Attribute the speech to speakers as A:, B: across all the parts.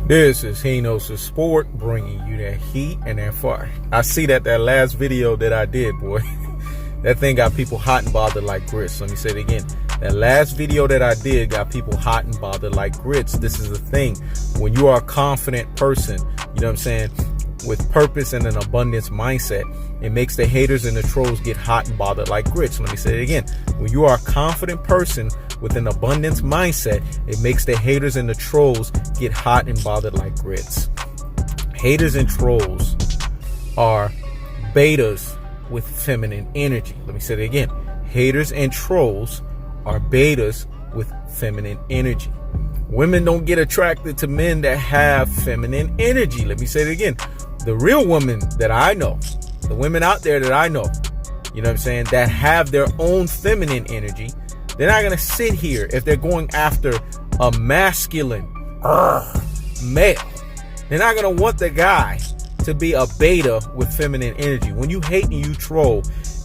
A: This is He Knows His Sport, bringing you that heat and that fire. I see that last video that I did, boy, that thing got people hot and bothered like grits. Let me say it again. That last video that I did got people hot and bothered like grits. This is the thing. When you are a confident person, you know what I'm saying, with purpose and an abundance mindset, it makes the haters and the trolls get hot and bothered like grits. Let me say it again. When you are a confident person with an abundance mindset, it makes the haters and the trolls get hot and bothered like grits. Haters and trolls are betas with feminine energy. Let me say it again. Haters and trolls are betas with feminine energy. Women don't get attracted to men that have feminine energy. Let me say it again. The real women that I know, the women out there that I know, you know what I'm saying, that have their own feminine energy, they're not going to sit here if they're going after a masculine male. They're not going to want the guy to be a beta with feminine energy. When you hate and you troll,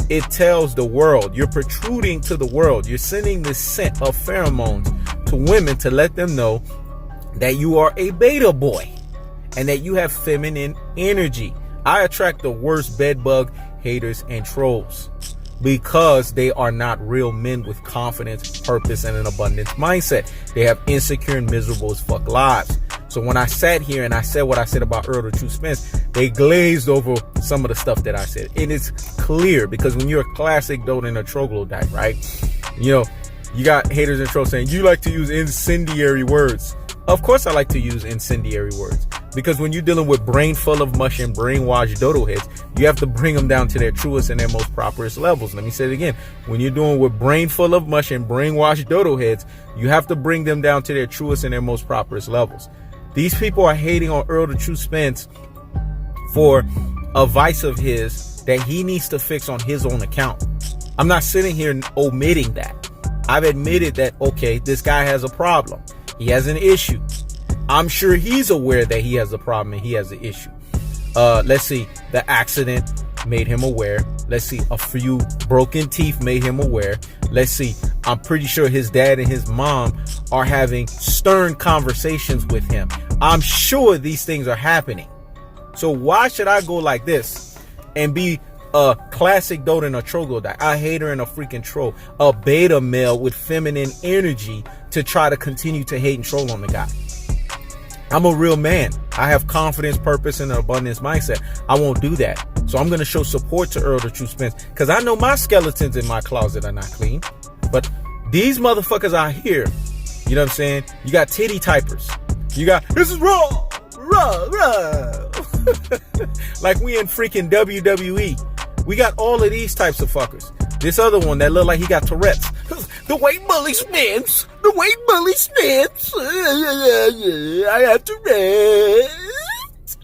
A: it tells the world, you're protruding to the world, you're sending this scent of pheromones to women to let them know that you are a beta boy and that you have feminine energy. I attract the worst bedbug haters and trolls because they are not real men with confidence, purpose, and an abundance mindset. They have insecure and miserable as fuck lives. So when I sat here and I said what I said about Errol Spence, they glazed over some of the stuff that I said. And it's clear because when you're a classic dote and a troglodyte, right? You know, you got haters and trolls saying, you like to use incendiary words. Of course I like to use incendiary words. Because when you're dealing with brain full of mush and brainwashed dodo heads, you have to bring them down to their truest and their most properest levels. Let me say it again. When you're doing with brain full of mush and brainwashed dodo heads, you have to bring them down to their truest and their most properest levels. These people are hating on Errol Spence for a vice of his that he needs to fix on his own account. I'm not sitting here omitting that. I've admitted that, okay, this guy has a problem. He has an issue. I'm sure he's aware that he has a problem and he has an issue. Let's see, the accident made him aware. Let's see, a few broken teeth made him aware. Let's see, I'm pretty sure his dad and his mom are having stern conversations with him. I'm sure these things are happening. So why should I go like this and be a classic dote and a troglodyte, a hater and a freaking troll, a beta male with feminine energy to try to continue to hate and troll on the guy? I'm a real man. I have confidence, purpose, and an abundance mindset. I won't do that. So I'm going to show support to Errol Spence because I know my skeletons in my closet are not clean. But these motherfuckers out here, you know what I'm saying? You got titty typers. You got, this is raw. Like we in freaking WWE. We got all of these types of fuckers. This other one that look like he got Tourette's. The white bully Spence. The white bully Spence. I have Tourette's.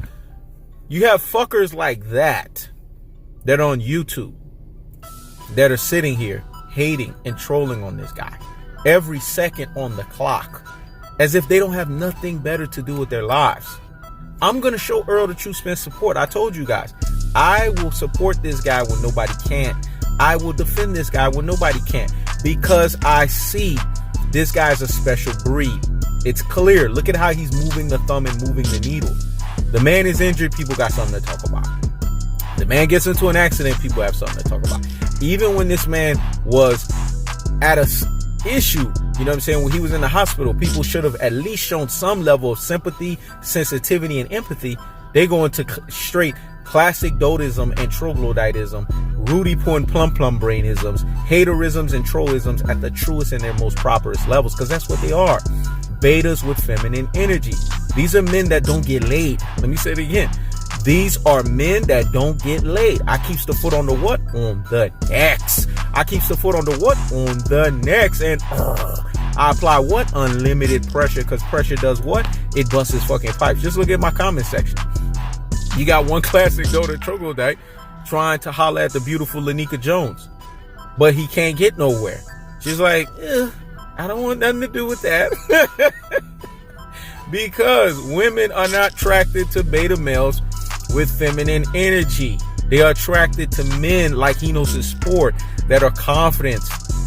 A: You have fuckers like that are on YouTube that are sitting here hating and trolling on this guy every second on the clock as if they don't have nothing better to do with their lives. I'm going to show Errol Spence support. I told you guys, I will support this guy when nobody can. I will defend this guy when nobody can because I see this guy's a special breed. It's clear. Look at how he's moving the thumb and moving the needle. The man is injured. People got something to talk about. The man gets into an accident. People have something to talk about. Even when this man was at a issue, you know what I'm saying, when he was in the hospital, people should have at least shown some level of sympathy, sensitivity, and empathy. They go into straight classic dotism and troglodytism, Rudy Point plum brainisms, haterisms and trollisms at the truest and their most properest levels, because that's what they are. Betas with feminine energy. These are men that don't get laid. Let me say it again. These are men that don't get laid. I keeps the foot on the what? On the necks. I keeps the foot on the what? On the necks. And I apply what? Unlimited pressure, because pressure does what? It busts his fucking pipes. Just look at my comment section. You got one classic doter troglodyte trying to holler at the beautiful Lanika Jones, but he can't get nowhere. She's like, I don't want nothing to do with that. Because women are not attracted to beta males with feminine energy. They are attracted to men like He Knows His Sport that are confident,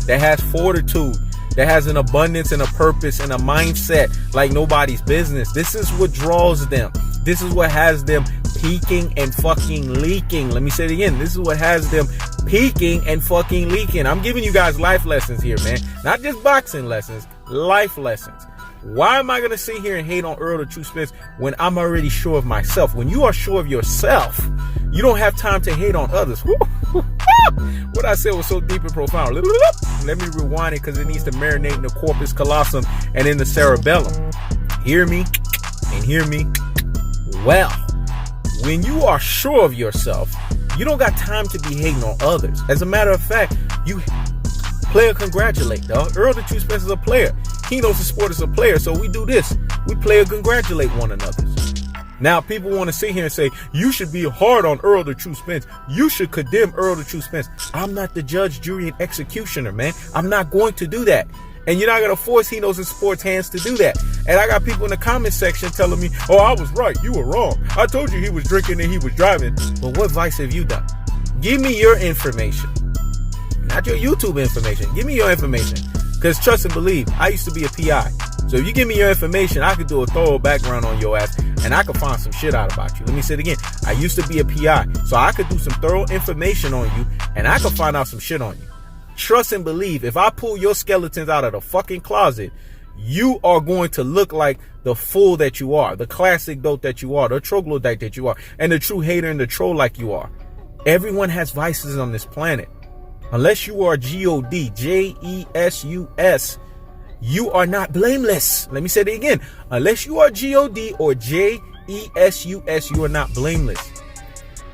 A: that has fortitude, that has an abundance and a purpose and a mindset like nobody's business. This is what draws them. This is what has them peaking and fucking leaking. Let me say it again. This is what has them peaking and fucking leaking. I'm giving you guys life lessons here, man. Not just boxing lessons, life lessons. Why am I going to sit here and hate on Errol the True Spence when I'm already sure of myself? When you are sure of yourself, you don't have time to hate on others. What I said was so deep and profound. Let me rewind it because it needs to marinate in the corpus callosum and in the cerebellum. Hear me and hear me well. When you are sure of yourself, you don't got time to be hating on others. As a matter of fact, you player congratulate, dog. Errol the True Spence is a player. He knows the sport is a player, so we do this. We player congratulate one another. Now, people want to sit here and say, you should be hard on Errol the True Spence. You should condemn Errol the True Spence. I'm not the judge, jury, and executioner, man. I'm not going to do that. And you're not going to force He Knows His Sports hands to do that. And I got people in the comment section telling me, oh, I was right. You were wrong. I told you he was drinking and he was driving. But what vice have you done? Give me your information. Not your YouTube information. Give me your information. Because trust and believe, I used to be a PI. So if you give me your information, I could do a thorough background on your ass and I could find some shit out about you. Let me say it again. I used to be a PI. So I could do some thorough information on you and I could find out some shit on you. Trust and believe, if I pull your skeletons out of the fucking closet, you are going to look like the fool that you are, the classic dope that you are, the troglodyte that you are, and the true hater and the troll like you are. Everyone has vices on this planet. Unless you are God, Jesus, you are not blameless. Let me say it again. Unless you are God or Jesus, you are not blameless.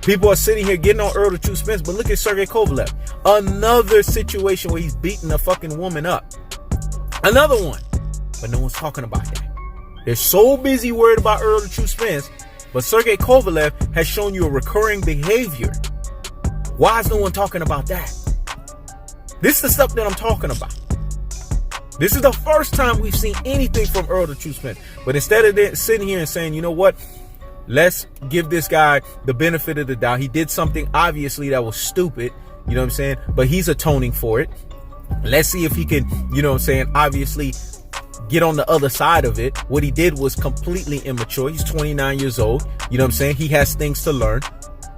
A: People are sitting here getting on Errol the True Spence, but look at Sergey Kovalev. Another situation where he's beating a fucking woman up. Another one. But no one's talking about that. They're so busy worried about Errol the True Spence, but Sergey Kovalev has shown you a recurring behavior. Why is no one talking about that? This is the stuff that I'm talking about. This is the first time we've seen anything from Errol the True Spence. But instead of sitting here and saying, you know what? Let's give this guy the benefit of the doubt. He did something obviously that was stupid. You know what I'm saying? But he's atoning for it. Let's see if he can, you know what I'm saying, obviously get on the other side of it. What he did was completely immature. He's 29 years old. You know what I'm saying? He has things to learn.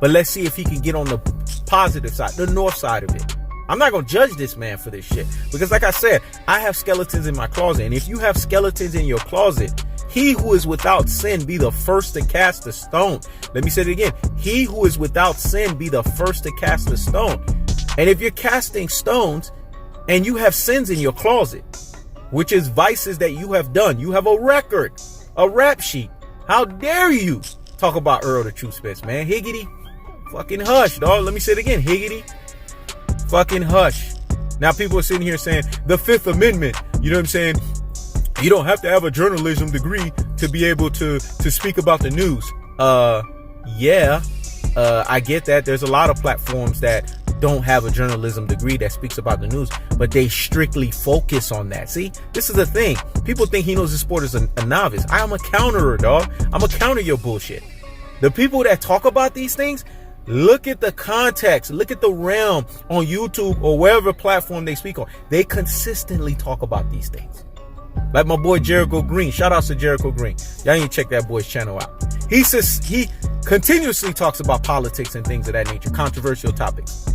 A: But let's see if he can get on the positive side, the north side of it. I'm not going to judge this man for this shit. Because like I said, I have skeletons in my closet. And if you have skeletons in your closet, he who is without sin be the first to cast a stone. Let me say it again. He who is without sin be the first to cast a stone. And if you're casting stones and you have sins in your closet, which is vices that you have done, you have a record, a rap sheet. How dare you talk about Errol the True Spence, man? Higgity, fucking hush, dog. Let me say it again. Higgity, fucking hush. Now people are sitting here saying the Fifth Amendment, you know what I'm saying? You don't have to have a journalism degree to be able to speak about the news. Yeah, I get that. There's a lot of platforms that don't have a journalism degree that speaks about the news, but they strictly focus on that. See, this is the thing. People think He Knows His Sport is a novice. I am a counterer, dog. I'm a counter your bullshit. The people that talk about these things, look at the context, look at the realm on YouTube or wherever platform they speak on. They consistently talk about these things. Like my boy Jericho Green. Shout out to Jericho Green. Y'all need to check that boy's channel out. He says he continuously talks about politics and things of that nature, controversial topics.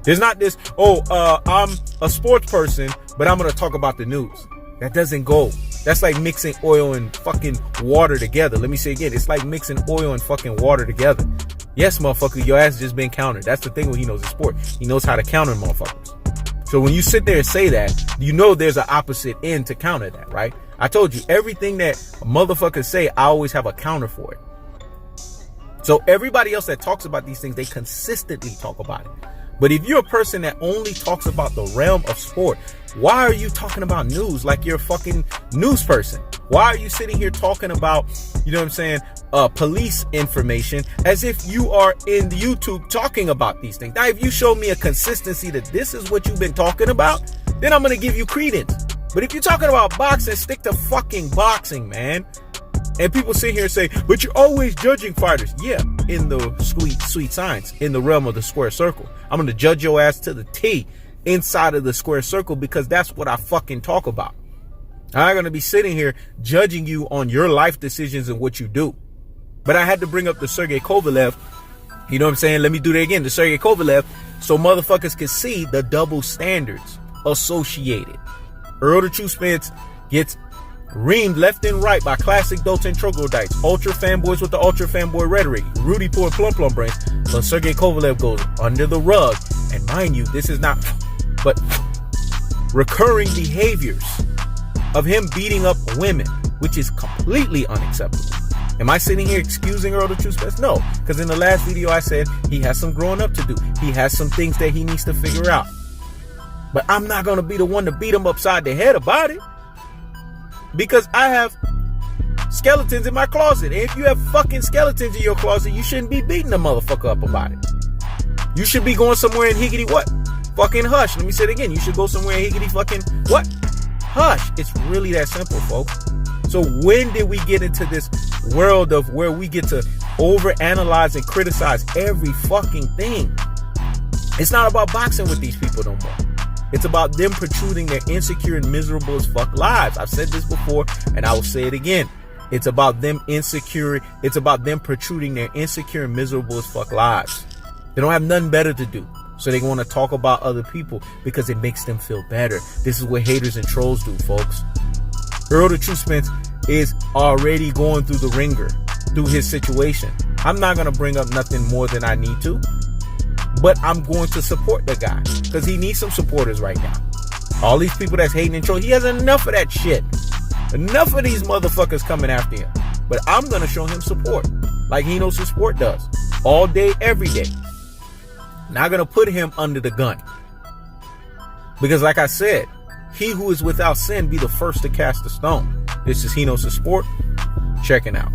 A: There's not this, I'm a sports person, but I'm going to talk about the news. That doesn't go. That's like mixing oil and fucking water together. Let me say again, it's like mixing oil and fucking water together. Yes, motherfucker, your ass just been countered. That's the thing when He knows his sport. He knows how to counter motherfuckers. So when you sit there and say that, you know there's an opposite end to counter that, right? I told you, everything that motherfuckers say, I always have a counter for it. So everybody else that talks about these things, they consistently talk about it. But if you're a person that only talks about the realm of sport, why are you talking about news like you're a fucking news person? Why are you sitting here talking about, you know what I'm saying, police information as if you are in YouTube talking about these things? Now, if you show me a consistency that this is what you've been talking about, then I'm going to give you credence. But if you're talking about boxing, stick to fucking boxing, man. And people sit here and say, but you're always judging fighters. Yeah, in the sweet science, in the realm of the square circle. I'm going to judge your ass to the T inside of the square circle, because that's what I fucking talk about. I'm not going to be sitting here judging you on your life decisions and what you do. But I had to bring up the Sergey Kovalev. You know what I'm saying? Let me do that again. The Sergey Kovalev, so motherfuckers can see the double standards associated. Errol the True Spence gets reamed left and right by classic dotes and troglodytes, ultra fanboys with the ultra fanboy rhetoric, Rudy poor plum brains. But Sergey Kovalev goes under the rug. And mind you, this is not but recurring behaviors of him beating up women, which is completely unacceptable. Am I sitting here excusing Errol the True Spence? No, because in the last video I said he has some growing up to do. He has some things that he needs to figure out. But I'm not going to be the one to beat him upside the head about it, because I have skeletons in my closet. And if you have fucking skeletons in your closet, you shouldn't be beating the motherfucker up about it. You should be going somewhere and higgity what? Fucking hush. Let me say it again. You should go somewhere and higgity fucking what? Hush. It's really that simple, folks. So when did we get into this world of where we get to overanalyze and criticize every fucking thing? It's not about boxing with these people no more. It's about them protruding their insecure and miserable as fuck lives. I've said this before and I will say it again. It's about them insecure. It's about them protruding their insecure and miserable as fuck lives. They don't have nothing better to do. So they want to talk about other people because it makes them feel better. This is what haters and trolls do, folks. Errol the True Spence is already going through the ringer, through his situation. I'm not going to bring up nothing more than I need to, but I'm going to support the guy because he needs some supporters right now. All these people that's hating and trolling, he has enough of that shit. Enough of these motherfuckers coming after him. But I'm going to show him support like he knows his sport does. All day, every day. Not going to put him under the gun. Because like I said, he who is without sin be the first to cast a stone. This is He Knows His Sport. Checking out.